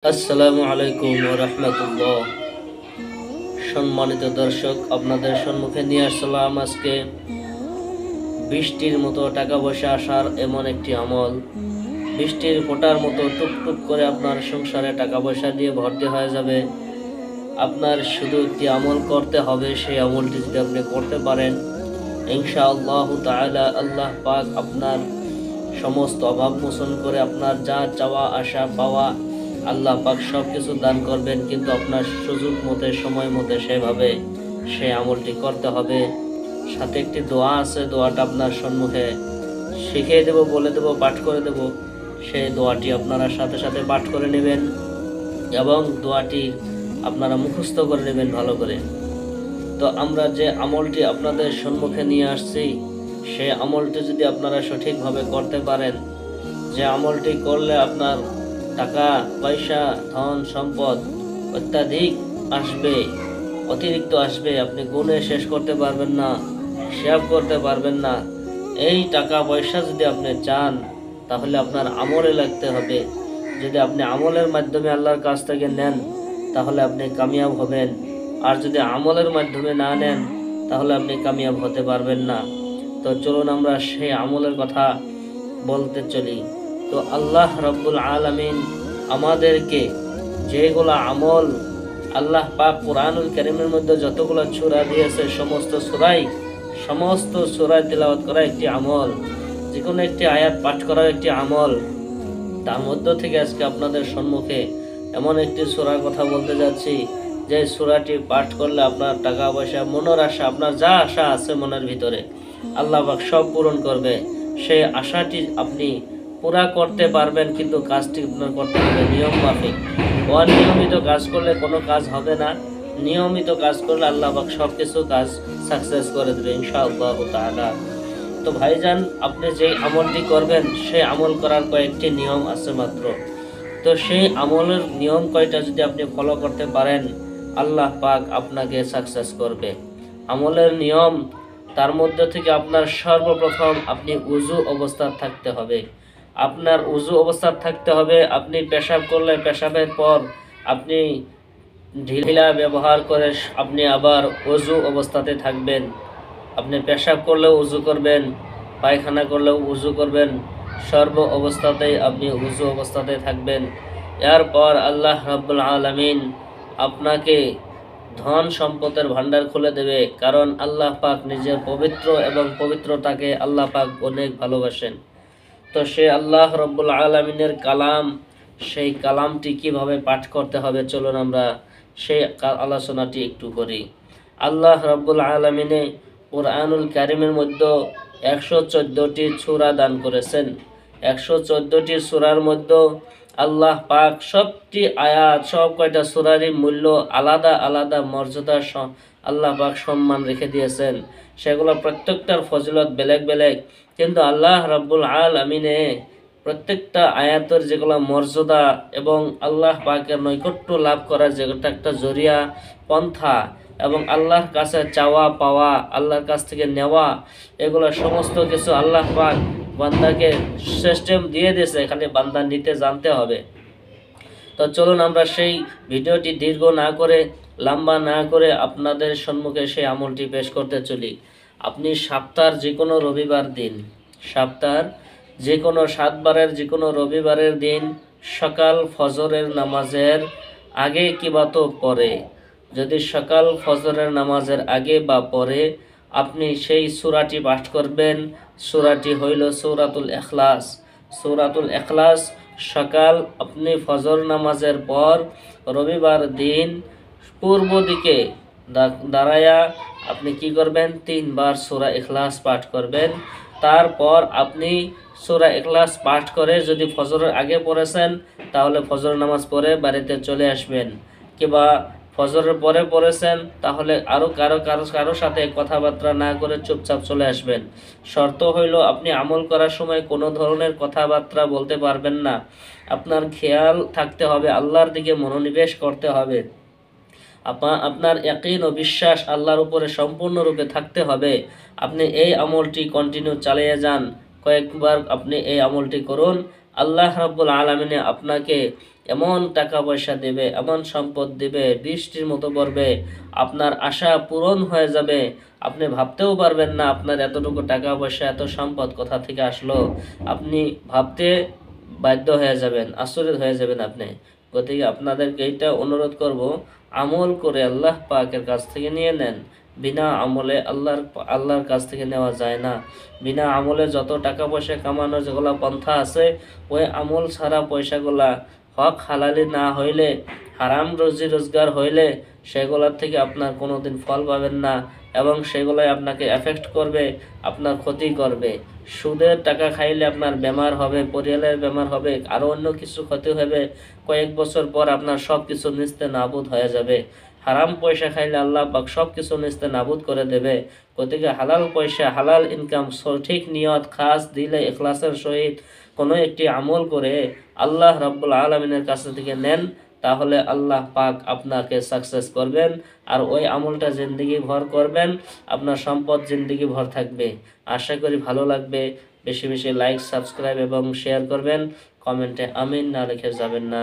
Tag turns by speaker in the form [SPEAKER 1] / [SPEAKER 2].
[SPEAKER 1] আসসালামু আলাইকুম ওয়া রাহমাতুল্লাহ। সম্মানিত দর্শক, আপনাদের সম্মুখে নিয়ে আসলাম আজকে বৃষ্টির মতো টাকা পয়সা আসার এমন একটি আমল। বৃষ্টির ফোঁটার মতো টুপটুপ করে আপনার সংসারে টাকা পয়সা দিয়ে ভর্তি হয়ে যাবে। আপনার শুধু একটি আমল করতে হবে, সেই আমলটি যদি আপনি করতে পারেন, ইনশাআল্লাহু তাআলা আল্লাহ পাক আপনার সমস্ত অভাব মোচন করে আপনার যা চাওয়া আশা পাওয়া আল্লাহ পাক সব কিছু দান করবেন। কিন্তু আপনার সুযোগ মতে সময় মতে সেভাবে সেই আমলটি করতে হবে। সাথে একটি দোয়া আছে, দোয়াটা আপনার সম্মুখে শিখিয়ে দেব, বলে দেব, পাঠ করে দেব। সেই দোয়াটি আপনারা সাথে সাথে পাঠ করে নেবেন এবং দোয়াটি আপনারা মুখস্থ করে নেবেন ভালো করে। তো আমরা যে আমলটি আপনাদের সম্মুখে নিয়ে আসছি, সেই আমলটি যদি আপনারা সঠিকভাবে করতে পারেন, যে আমলটি করলে আপনার টাকা পয়সা ধন সম্পদ অত্যাধিক আসবে, অতিরিক্ত আসবে, আপনি গুণে শেষ করতে পারবেন না, হিসাব করতে পারবেন না। এই টাকা পয়সা যদি আপনি চান, তাহলে আপনার আমলে লাগতে হবে। যদি আপনি আমলের মাধ্যমে আল্লাহর কাছ থেকে নেন, তাহলে আপনি কামিয়াব হবেন। আর যদি আমলের মাধ্যমে না নেন, তাহলে আপনি কামিয়াব হতে পারবেন না। তো চলুন আমরা সেই আমলের কথা বলতে চলি। তো আল্লাহ রাব্বুল আলামিন আমাদেরকে যেগুলো আমল আল্লাহ পাক কুরআনুল কারীমের মধ্যে যতগুলো সূরা দিয়েছে, সমস্ত সূরায় তিলাওয়াত করা একটি আমল, যে কোনো একটি আয়াত পাঠ করার একটি আমল। তার মধ্য থেকে আজকে আপনাদের সম্মুখে এমন একটি সূরার কথা বলতে যাচ্ছি, যে সূরাটি পাঠ করলে আপনার টাকা পয়সা, মনের আশা, আপনার যা আশা আছে মনের ভিতরে, আল্লাহ পাক সব পূরণ করবে। সেই আশাটি আপনি পুরা করতে পারবেন, কিন্তু কাজটি আপনার করতে হবে নিয়ম মাফিক। অনিয়মিত কাজ করলে কোনো কাজ হবে না। নিয়মিত কাজ করলে আল্লাহ পাক সব কিছু কাজ সাকসেস করে দেবে ইনশাআল্লাহ তাআলা। তো ভাইজান, আপনি যে আমলটি করবেন, সেই আমল করার কয়েকটি নিয়ম আছে মাত্র। তো সেই আমলের নিয়ম কয়টা যদি আপনি ফলো করতে পারেন, আল্লাহ পাক আপনাকে সাকসেস করবে। আমলের নিয়ম, তার মধ্যে থেকে আপনার সর্বপ্রথম আপনি উযু অবস্থায় থাকতে হবে। আপনার উযু অবস্থায় থাকতে হবে। আপনি পেশাব করলে পেশাবের পর আপনি ঢিলা ব্যবহার করে আপনি আবার উযু অবস্থাতে থাকবেন। আপনি পেশাব করলেও উযু করবেন, পায়খানা করলেও উযু করবেন, সর্ব অবস্থাতেই আপনি উযু অবস্থাতে থাকবেন। এরপর আল্লাহ রাব্বুল আলামিন আপনাকে ধন সম্পদের ভান্ডার খুলে দেবে, কারণ আল্লাহ পাক নিজের পবিত্র এবং পবিত্রতাকে আল্লাহ পাক অনেক ভালোবাসেন। তো সে আল্লাহ রাব্বুল আলামিনের কালাম, সেই কালামটি কিভাবে পাঠ করতে হবে, চলুন আমরা সেই আলোচনাটি একটু করি। আল্লাহ রাব্বুল আলামিনে কুরআনুল কারীমের মধ্যে 114টি সূরা দান করেছেন। 114টি সূরার মধ্যে আল্লাহ পাক সবটি আয়াত, সব কয়টা সূরারই মূল্য আলাদা আলাদা মর্যাদা আল্লাহ পাক সম্মান রেখে দিয়েছেন। সেগুলো প্রত্যেকটার ফজিলত বেলেগ বেলেগ, কিন্তু আল্লাহ রাব্বুল আলামিনে প্রত্যেকটা আয়াতের যেগুলো মর্যাদা এবং আল্লাহ পাকের নৈকট্য লাভ করার যেটা একটা জরিয়া পন্থা, এবং আল্লাহর কাছে চাওয়া পাওয়া, আল্লাহর কাছ থেকে নেওয়া, এগুলো সমস্ত কিছু আল্লাহ পাক বান্দাকে সিস্টেম দিয়ে দিয়েছে, খালি বান্দা নিতে জানতে হবে। তো চলুন আমরা সেই ভিডিওটি দীর্ঘ না করে, লম্বা না করে আপনাদের সম্মুখে সেই আমলটি পেশ করতে চলি। আপনি সপ্তাহের যে কোনো রবিবার দিন, সপ্তাহের যে কোনো 7 বারের যে কোনো রবিবারের দিন সকাল ফজরের নামাজের আগে কিবা তো পরে, যদি সকাল ফজরের নামাজের আগে বা পরে আপনি সেই সূরাটি পাঠ করবেন। সূরাটি হইল সূরাতুল ইখলাস। সূরাতুল ইখলাস সকাল আপনি ফজর নামাজের পর রবিবার দিন পূর্ব দিকে দাঁড়ায়া আপনি কি করবেন, 3 বার সূরা ইখলাস পাঠ করবেন। তারপর আপনি সূরা ইখলাস পাঠ করে, যদি ফজরের আগে পড়েছেন তাহলে ফজর নামাজ পড়ে বাড়িতে চলে আসবেন, কিংবা ফজরের পরে পড়েছেন তাহলে আরও কারো সাথে কথাবার্তা না করে চুপচাপ চলে আসবেন। শর্ত হইল আপনি আমল করার সময় কোনো ধরনের কথাবার্তা বলতে পারবেন না। আপনার খেয়াল থাকতে হবে, আল্লাহর দিকে মনোনিবেশ করতে হবে, আপনার ইয়াকিন ও বিশ্বাস আল্লাহর উপরে সম্পূর্ণরূপে থাকতে হবে। আপনি এই আমলটি কন্টিনিউ চালিয়ে যান, কয়েকবার আপনি এই আমলটি করুন, আল্লাহ রাব্বুল আলামিন আপনাকে এমন টাকা পয়সা দেবে, এমন সম্পদ দেবে, বৃষ্টির মতো পড়বে, আপনার আশা পূরণ হয়ে যাবে। আপনি ভাবতেও পারবেন না আপনার এতটুকু টাকা পয়সা, এত সম্পদ কোথা থেকে আসলো। আপনি ভাবতে বাধ্য হয়ে যাবেন, আশ্চর্য হয়ে যাবেন আপনি। গতিকে আপনাদেরকে এইটা অনুরোধ করব, আমল করে আল্লাহ পাকের কাছ থেকে নিয়ে নেন। বিনা আমলে আল্লাহর কাছ থেকে নেওয়া যায় না। বিনা আমলে যত টাকা পয়সা কামানোর যেগুলো পন্থা আছে, ওই আমল ছাড়া পয়সাগুলা হক হালালি না হইলে, হারাম রুজি রোজগার হইলে সেগুলোর থেকে আপনার কোনোদিন ফল পাবেন না, এবং সেগুলোই আপনাকে এফেক্ট করবে, আপনার ক্ষতি করবে। সুদের টাকা খাইলে আপনার বেমার হবে, পরিয়ালের বেমার হবে, আরও অন্য কিছু ক্ষতি হবে। কয়েক বছর পর আপনার সব কিছু নিস্তে নাবুদ হয়ে যাবে। হারাম পয়সা খাইলে আল্লাহ পাক সব কিছু নিস্তে নাবুদ করে দেবে। গতিকে হালাল পয়সা, হালাল ইনকাম, সঠিক নিয়ত, খাস দিলে ইখলাসের সহিত কোনো একটি আমল করে আল্লাহ রাব্বুল আলামিনের কাছ থেকে নেন, তাহলে আল্লাহ পাক আপনাকে সাকসেস করবেন। আর ওই আমলটা জিন্দেগি ভর করবেন, আপনার সম্পদ জিন্দেগি ভর থাকবে। আশা করি ভালো লাগবে। বেশি বেশি লাইক, সাবস্ক্রাইব এবং শেয়ার করবেন। কমেন্টে আমিন না লিখে যাবেন না।